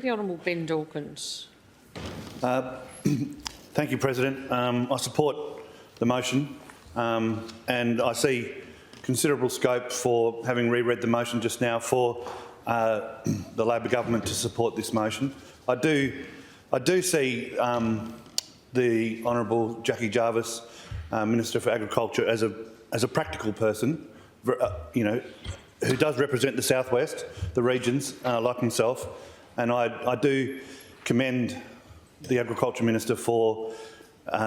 The Honourable Ben Dawkins. Thank you, President. I support the motion and I see considerable scope for, having reread the motion just now, for the Labor government to support this motion. I do see the Honourable Jackie Jarvis, Minister for Agriculture, as a practical person, who does represent the South West, the regions, like himself. And I do commend the Agriculture Minister for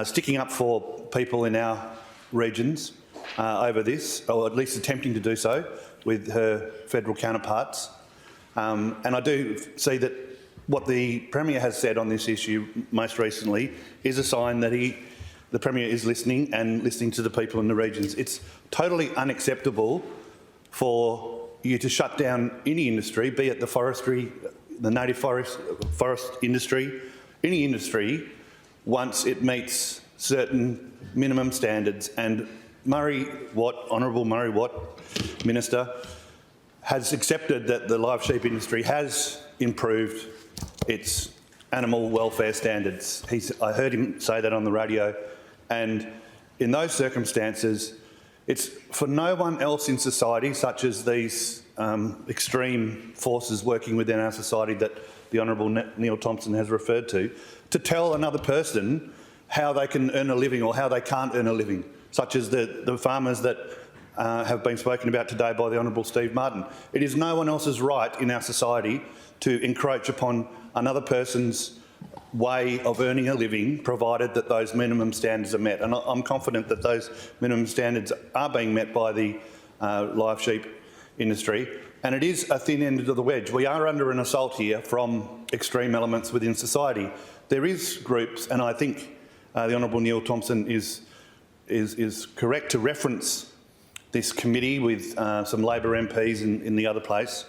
sticking up for people in our regions over this, or at least attempting to do so with her federal counterparts. And I do see that what the Premier has said on this issue most recently is a sign that the Premier is listening and listening to the people in the regions. It's totally unacceptable for you to shut down any industry, be it the forestry, the native forest industry, any industry, once it meets certain minimum standards. And Honourable Murray Watt, Minister, has accepted that the live sheep industry has improved its animal welfare standards. I heard him say that on the radio, and in those circumstances, it's for no one else in society, such as these extreme forces working within our society that the Honourable Neil Thompson has referred to tell another person how they can earn a living or how they can't earn a living, such as the farmers that have been spoken about today by the Honourable Steve Martin. It is no one else's right in our society to encroach upon another person's way of earning a living, provided that those minimum standards are met. And I'm confident that those minimum standards are being met by the live sheep industry, and it is a thin end of the wedge. We are under an assault here from extreme elements within society. There is groups, and I think the Honourable Neil Thompson is correct to reference this committee with some Labor MPs in the other place,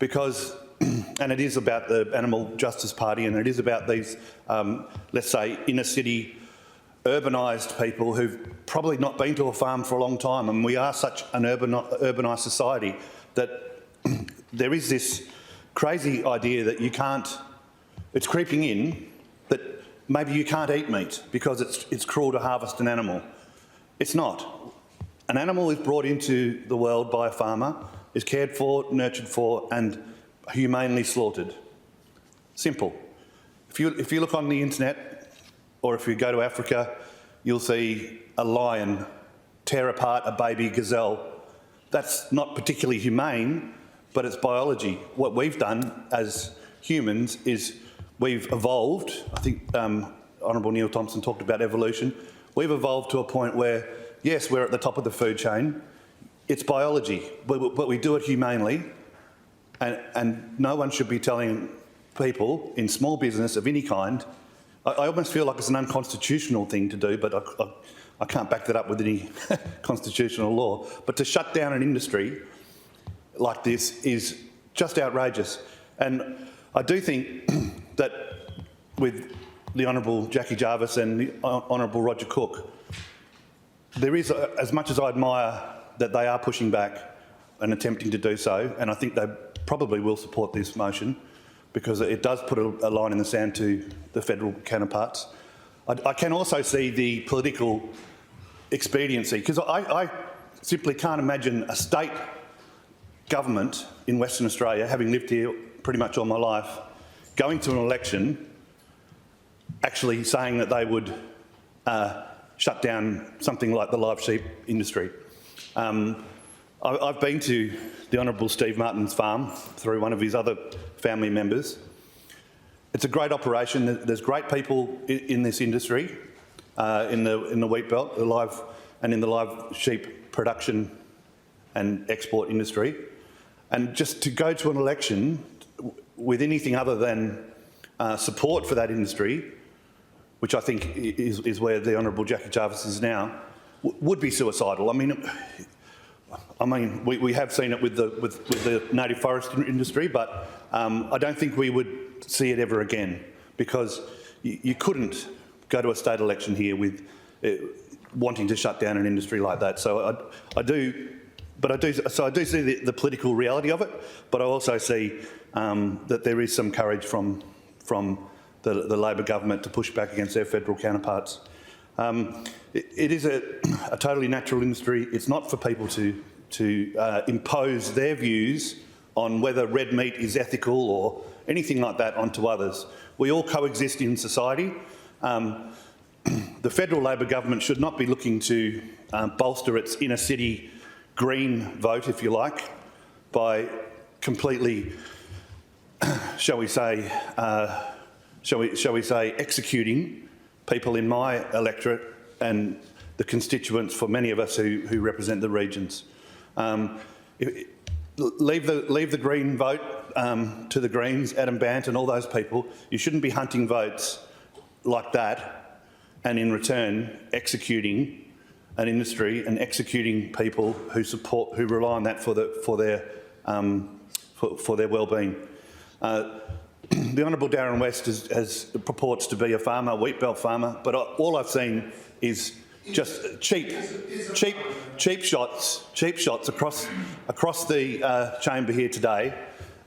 because, and it is about the Animal Justice Party, and it is about these, let's say, inner city urbanised people who've probably not been to a farm for a long time, and we are such an urbanised society that there is this crazy idea that you can't, it's creeping in, that maybe you can't eat meat because it's cruel to harvest an animal. It's not. An animal is brought into the world by a farmer, is cared for, nurtured for, and humanely slaughtered. Simple. If you look on the internet, or if you go to Africa, you'll see a lion tear apart a baby gazelle. That's not particularly humane, but it's biology. What we've done as humans is we've evolved. I think Honourable Neil Thompson talked about evolution. We've evolved to a point where, yes, we're at the top of the food chain. It's biology, but we do it humanely, and no one should be telling people in small business of any kind. I almost feel like it's an unconstitutional thing to do, but I can't back that up with any constitutional law. But to shut down an industry like this is just outrageous. And I do think that with the Honourable Jackie Jarvis and the Honourable Roger Cook, there is, as much as I admire that they are pushing back and attempting to do so, and I think they probably will support this motion, because it does put a line in the sand to the federal counterparts. I can also see the political expediency, because I simply can't imagine a state government in Western Australia, having lived here pretty much all my life, going to an election, actually saying that they would shut down something like the live sheep industry. I've been to the Honourable Steve Martin's farm through one of his other family members. It's a great operation. There's great people in this industry, in the wheat belt, and in the live sheep production and export industry. And just to go to an election with anything other than support for that industry, which I think is where the Honourable Jackie Jarvis is now, would be suicidal. I mean, we have seen it with the native forest industry, but I don't think we would see it ever again, because you couldn't go to a state election here with wanting to shut down an industry like that. So I do see the political reality of it, but I also see that there is some courage from the Labor government to push back against their federal counterparts. It is a totally natural industry. It's not for people to impose their views on whether red meat is ethical or anything like that onto others. We all coexist in society. The federal Labor government should not be looking to bolster its inner city green vote, if you like, by completely, shall we say, executing people in my electorate and the constituents for many of us who represent the regions. Leave the Green vote to the Greens, Adam Bandt and all those people. You shouldn't be hunting votes like that and in return executing an industry and executing people who rely on that for their well-being. The Honourable Darren West purports to be a farmer, a wheat belt farmer, but all I've seen is just cheap shots across the chamber here today,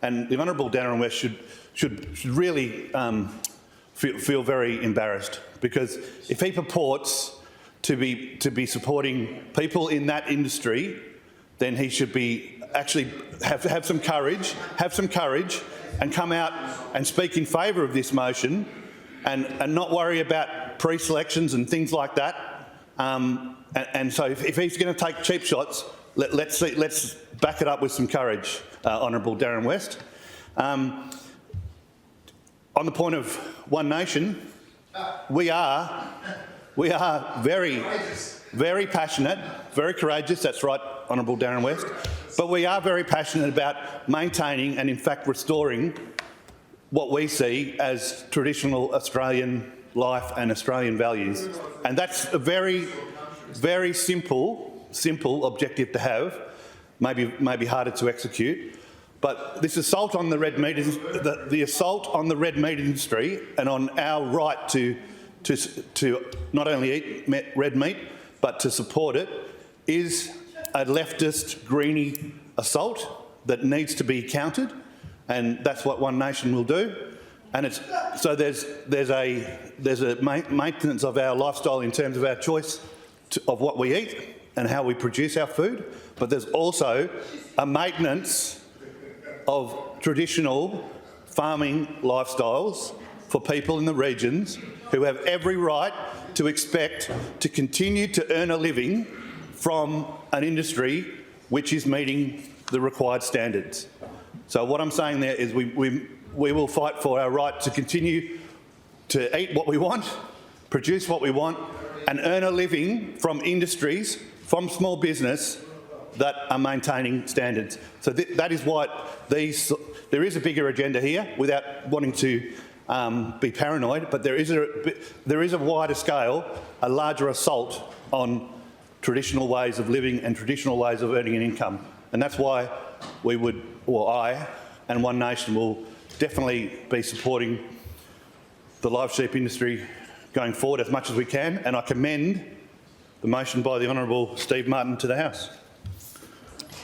and the Honourable Darren West should really feel very embarrassed, because if he purports to be supporting people in that industry, then he should be actually have some courage and come out and speak in favour of this motion, and not worry about pre-selections and things like that. And so if he's going to take cheap shots, let's back it up with some courage, Honourable Darren West. On the point of One Nation, we are very passionate, very courageous. That's right, Honourable Darren West. But we are very passionate about maintaining and, in fact, restoring what we see as traditional Australian life and Australian values. And that's a very, very simple objective to have, maybe harder to execute. But this assault on the red meat, the assault on the red meat industry and on our right to not only eat red meat, but to support it, is a leftist, greeny assault that needs to be countered, and that's what One Nation will do. And there's a maintenance of our lifestyle in terms of our choice of what we eat and how we produce our food, but there's also a maintenance of traditional farming lifestyles for people in the regions who have every right to expect to continue to earn a living from an industry which is meeting the required standards. So what I'm saying there is we will fight for our right to continue to eat what we want, produce what we want, and earn a living from industries, from small business that are maintaining standards. So that is what there is a bigger agenda here, without wanting to be paranoid, but there is a wider scale, a larger assault on traditional ways of living and traditional ways of earning an income. And that's why I and One Nation will definitely be supporting the live sheep industry going forward as much as we can, and I commend the motion by the Honourable Steve Martin to the House.